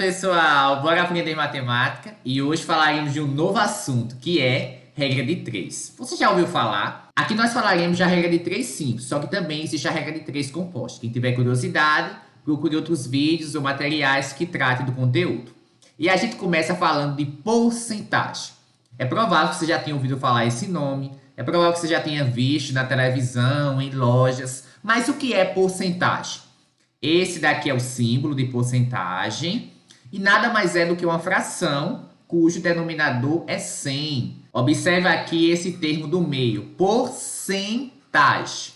pessoal! Bora aprender matemática e hoje falaremos de um novo assunto que é regra de 3. Você já ouviu falar? Aqui nós falaremos da regra de 3 simples, só que também existe a regra de 3 composta. Quem tiver curiosidade, procure outros vídeos ou materiais que tratem do conteúdo. E a gente começa falando de porcentagem. É provável que você já tenha ouvido falar esse nome, é provável que você já tenha visto na televisão, em lojas, mas o que é porcentagem? Esse daqui é o símbolo de porcentagem e nada mais é do que uma fração cujo denominador é 100. Observe aqui esse termo do meio, porcentagem.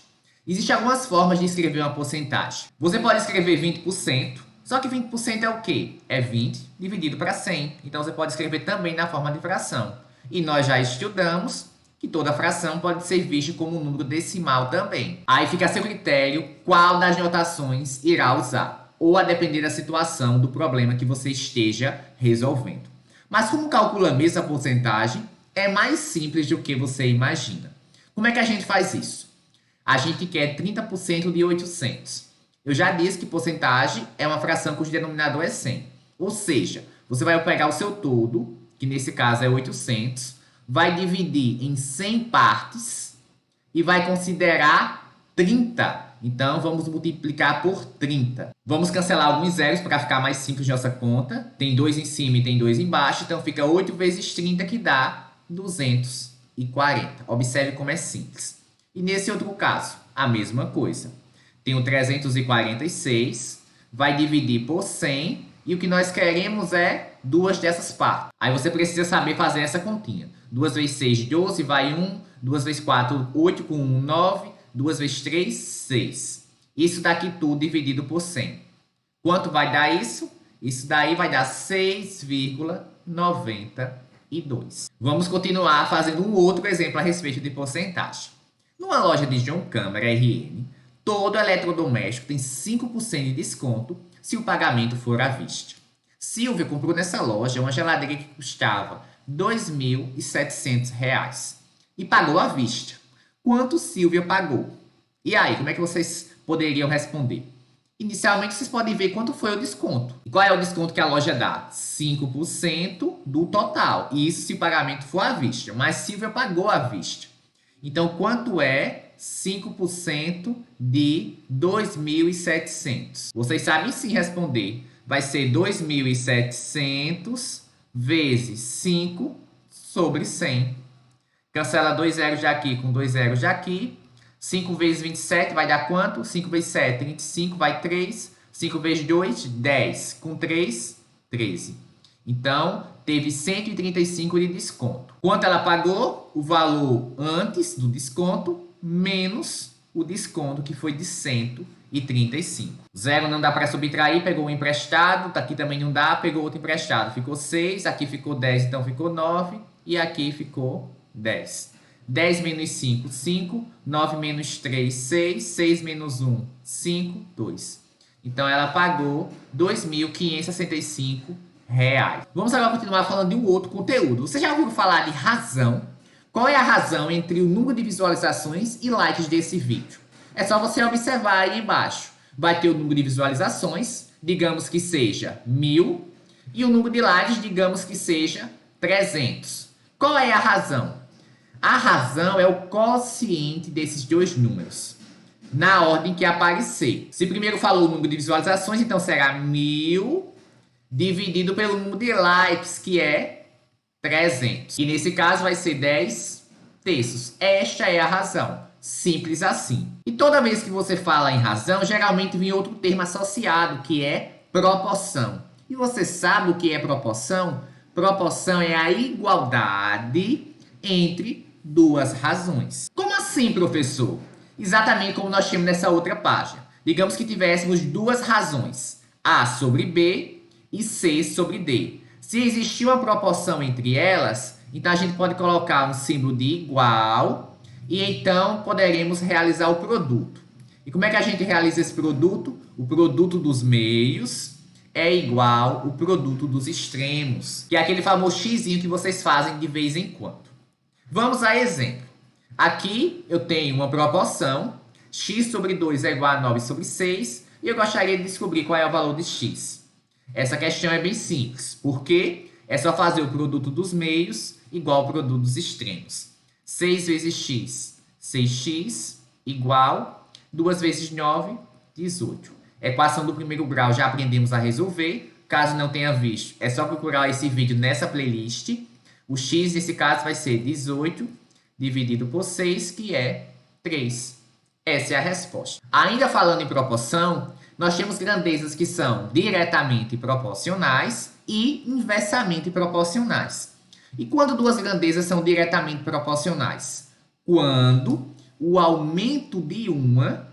Existem algumas formas de escrever uma porcentagem. Você pode escrever 20%, só que 20% é o quê? É 20 dividido para 100. Então você pode escrever também na forma de fração. E nós já estudamos que toda fração pode ser vista como um número decimal também. Aí fica a seu critério qual das notações irá usar, ou a depender da situação do problema que você esteja resolvendo. Mas como calcula mesmo a porcentagem, é mais simples do que você imagina. Como é que a gente faz isso? A gente quer 30% de 800. Eu já disse que porcentagem é uma fração cujo denominador é 100. Ou seja, você vai pegar o seu todo, que nesse caso é 800, vai dividir em 100 partes e vai considerar 30. Então, vamos multiplicar por 30. Vamos cancelar alguns zeros para ficar mais simples nossa conta. Tem 2 em cima e tem 2 embaixo, então fica 8 vezes 30, que dá 240. Observe como é simples. E nesse outro caso, a mesma coisa. Tem o 346, vai dividir por 100, e o que nós queremos é duas dessas partes. Aí você precisa saber fazer essa continha. 2 vezes 6, 12, vai 1. 2 vezes 4, 8, com 1, 9. 2 vezes 3, 6. Isso daqui tudo dividido por 100. Quanto vai dar isso? Isso daí vai dar 6,92. Vamos continuar fazendo um outro exemplo a respeito de porcentagem. Numa loja de John Câmara RN, todo eletrodoméstico tem 5% de desconto se o pagamento for à vista. Silvia comprou nessa loja uma geladeira que custava R$ 2.700 e pagou à vista. Quanto Silvia pagou? E aí, como é que vocês poderiam responder? Inicialmente, vocês podem ver quanto foi o desconto. E qual é o desconto que a loja dá? 5% do total. Isso se o pagamento for à vista. Mas Silvia pagou à vista. Então, quanto é 5% de 2.700? Vocês sabem sim responder. Vai ser 2.700 vezes 5 sobre 100. Cancela 2 zeros de aqui com 2 zeros de aqui. 5 vezes 27 vai dar quanto? 5 vezes 7, 25, vai 3. 5 vezes 2, 10. Com 3, 13. Então, teve 135 de desconto. Quanto ela pagou? O valor antes do desconto, menos o desconto, que foi de 135. Zero não dá para subtrair, pegou um emprestado. Aqui também não dá, pegou outro emprestado. Ficou 6, aqui ficou 10, então ficou 9. E aqui ficou 10. 10 menos 5, 5. 9 menos 3, 6. 6 menos 1, 5, 2. Então, ela pagou R$ 2.565. Vamos agora continuar falando de um outro conteúdo. Você já ouviu falar de razão? Qual é a razão entre o número de visualizações e likes desse vídeo? É só você observar aí embaixo. Vai ter o número de visualizações, digamos que seja 1.000, e o número de likes, digamos que seja 300. Qual é a razão? A razão é o quociente desses dois números, na ordem que aparecer. Se primeiro falou o número de visualizações, então será 1.000 dividido pelo número de likes, que é 300. E nesse caso vai ser 10 terços. Esta é a razão. Simples assim. E toda vez que você fala em razão, geralmente vem outro termo associado, que é proporção. E você sabe o que é proporção? Proporção é a igualdade entre duas razões. Como assim, professor? Exatamente como nós tínhamos nessa outra página. Digamos que tivéssemos duas razões, A sobre B e C sobre D. Se existir uma proporção entre elas, então a gente pode colocar um símbolo de igual e então poderemos realizar o produto. E como é que a gente realiza esse produto? O produto dos meios é igual ao produto dos extremos, que é aquele famoso xizinho que vocês fazem de vez em quando. Vamos a exemplo. Aqui eu tenho uma proporção, x sobre 2 é igual a 9 sobre 6, e eu gostaria de descobrir qual é o valor de x. Essa questão é bem simples, porque é só fazer o produto dos meios igual ao produto dos extremos. 6 vezes x, 6x, igual 2 vezes 9, 18. Equação do primeiro grau já aprendemos a resolver. Caso não tenha visto, é só procurar esse vídeo nessa playlist. O x, nesse caso, vai ser 18 dividido por 6, que é 3. Essa é a resposta. Ainda falando em proporção, nós temos grandezas que são diretamente proporcionais e inversamente proporcionais. E quando duas grandezas são diretamente proporcionais? Quando o aumento de uma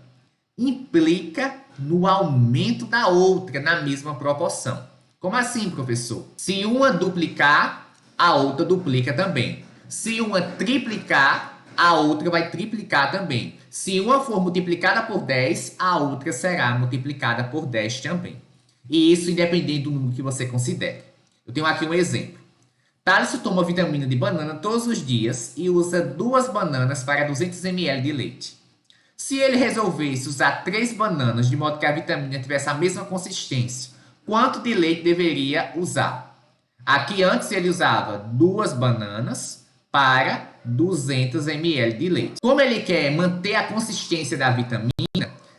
implica no aumento da outra na mesma proporção. Como assim, professor? Se uma duplicar, a outra duplica também. Se uma triplicar, a outra vai triplicar também. Se uma for multiplicada por 10, a outra será multiplicada por 10 também. E isso independente do número que você considere. Eu tenho aqui um exemplo. Thales toma vitamina de banana todos os dias e usa 2 bananas para 200 ml de leite. Se ele resolvesse usar 3 bananas de modo que a vitamina tivesse a mesma consistência, quanto de leite deveria usar? Aqui antes ele usava 2 bananas para 200 ml de leite. Como ele quer manter a consistência da vitamina,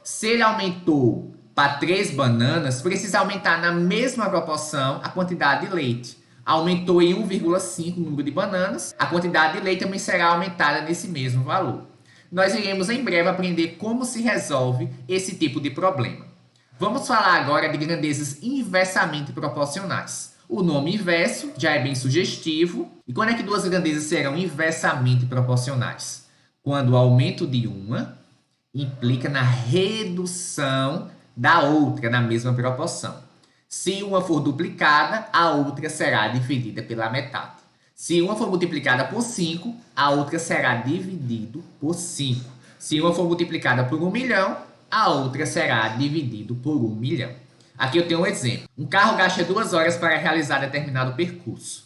se ele aumentou para 3 bananas, precisa aumentar na mesma proporção a quantidade de leite. Aumentou em 1,5 o número de bananas, a quantidade de leite também será aumentada nesse mesmo valor. Nós iremos em breve aprender como se resolve esse tipo de problema. Vamos falar agora de grandezas inversamente proporcionais. O nome inverso já é bem sugestivo. E quando é que duas grandezas serão inversamente proporcionais? Quando o aumento de uma implica na redução da outra na mesma proporção. Se uma for duplicada, a outra será dividida pela metade. Se uma for multiplicada por 5, a outra será dividida por 5. Se uma for multiplicada por 1 milhão, a outra será dividida por 1 milhão. Aqui eu tenho um exemplo. Um carro gasta 2 horas para realizar determinado percurso.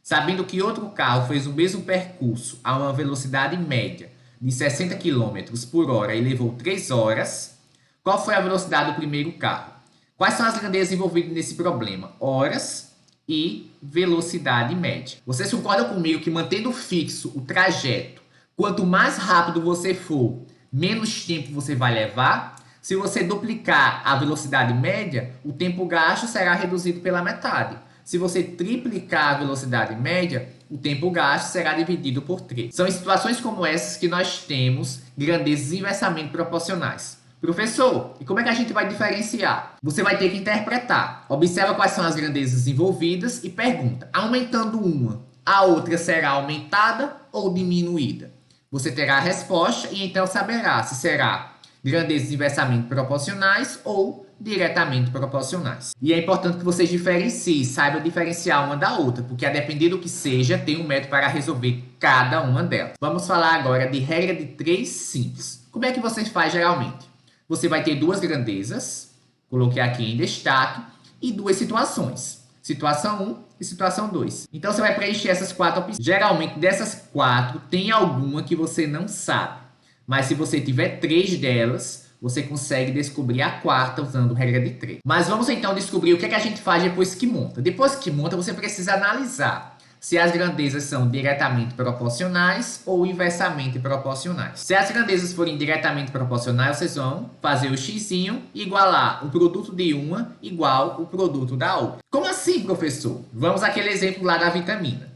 Sabendo que outro carro fez o mesmo percurso a uma velocidade média de 60 km por hora e levou 3 horas, qual foi a velocidade do primeiro carro? Quais são as grandezas envolvidas nesse problema? Horas e velocidade média. Vocês concordam comigo que mantendo fixo o trajeto, quanto mais rápido você for, menos tempo você vai levar? Se você duplicar a velocidade média, o tempo gasto será reduzido pela metade. Se você triplicar a velocidade média, o tempo gasto será dividido por 3. São em situações como essas que nós temos grandezas inversamente proporcionais. Professor, e como é que a gente vai diferenciar? Você vai ter que interpretar. Observa quais são as grandezas envolvidas e pergunta: aumentando uma, a outra será aumentada ou diminuída? Você terá a resposta e então saberá se será grandezas inversamente proporcionais ou diretamente proporcionais. E é importante que vocês diferenciem, saibam diferenciar uma da outra, porque a depender do que seja, tem um método para resolver cada uma delas. Vamos falar agora de regra de 3 simples. Como é que vocês fazem geralmente? Você vai ter 2 grandezas, coloquei aqui em destaque, e 2 situações. Situação 1 e situação 2. Então, você vai preencher essas 4 opções. Geralmente, dessas 4, tem alguma que você não sabe. Mas se você tiver 3 delas, você consegue descobrir a 4ª usando regra de 3. Mas vamos então descobrir o que é que a gente faz depois que monta. Depois que monta, você precisa analisar se as grandezas são diretamente proporcionais ou inversamente proporcionais. Se as grandezas forem diretamente proporcionais, vocês vão fazer o x e igualar o produto de uma igual o produto da outra. Como assim, professor? Vamos àquele exemplo lá da vitamina.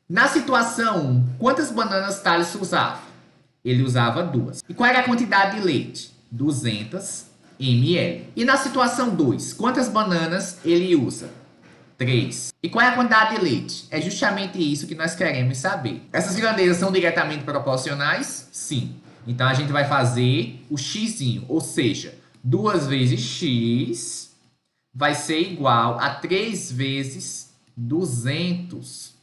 Na situação 1, quantas bananas Thales usava? Ele usava 2. E qual era a quantidade de leite? 200 ml. E na situação 2, quantas bananas ele usa? 3. E qual é a quantidade de leite? É justamente isso que nós queremos saber. Essas grandezas são diretamente proporcionais? Sim. Então, a gente vai fazer o x, ou seja, 2 vezes x vai ser igual a 3 vezes 200.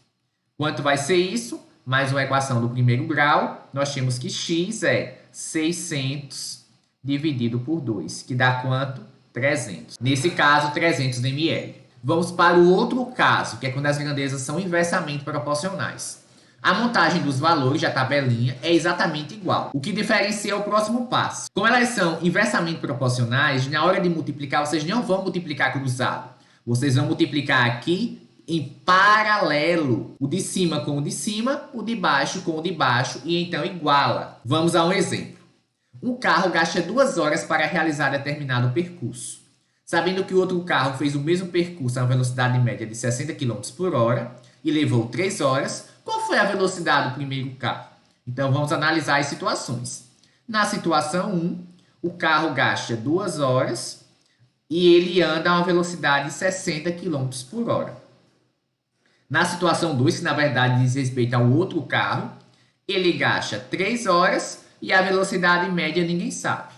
Quanto vai ser isso? Mais uma equação do primeiro grau, nós temos que x é 600 dividido por 2, que dá quanto? 300. Nesse caso, 300 ml. Vamos para o outro caso, que é quando as grandezas são inversamente proporcionais. A montagem dos valores da tabelinha é exatamente igual. O que diferencia é o próximo passo. Como elas são inversamente proporcionais, na hora de multiplicar, vocês não vão multiplicar cruzado. Vocês vão multiplicar aqui em paralelo. O de cima com o de cima, o de baixo com o de baixo, e então iguala. Vamos a um exemplo. Um carro gasta 2 horas para realizar determinado percurso. Sabendo que o outro carro fez o mesmo percurso a uma velocidade média de 60 km por hora e levou 3 horas, qual foi a velocidade do primeiro carro? Então, vamos analisar as situações. Na situação 1, o carro gasta 2 horas e ele anda a uma velocidade de 60 km por hora. Na situação 2, que na verdade diz respeito ao outro carro, ele gasta 3 horas e a velocidade média ninguém sabe.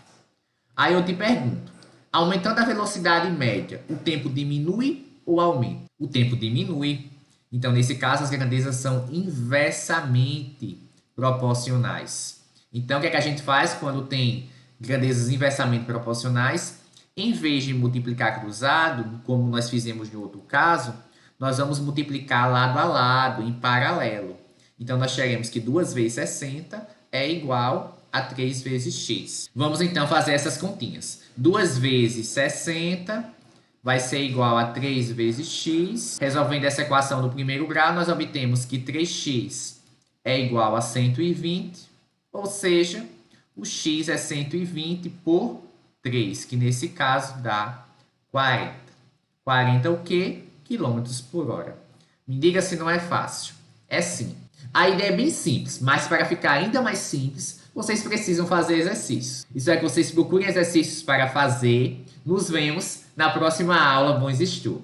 Aí eu te pergunto, aumentando a velocidade média, o tempo diminui ou aumenta? O tempo diminui. Então, nesse caso, as grandezas são inversamente proporcionais. Então, o que é que a gente faz quando tem grandezas inversamente proporcionais? Em vez de multiplicar cruzado, como nós fizemos no outro caso, nós vamos multiplicar lado a lado, em paralelo. Então, nós teremos que 2 vezes 60 é igual a 3 vezes x. Vamos, então, fazer essas continhas. 2 vezes 60 vai ser igual a 3 vezes x. Resolvendo essa equação do primeiro grau, nós obtemos que 3x é igual a 120, ou seja, o x é 120 por 3, que nesse caso dá 40. 40 o quê? Quilômetros por hora. Me diga se não é fácil. É sim. A ideia é bem simples, mas para ficar ainda mais simples, vocês precisam fazer exercícios. Isso é que vocês procurem exercícios para fazer. Nos vemos na próxima aula. Bons estudos!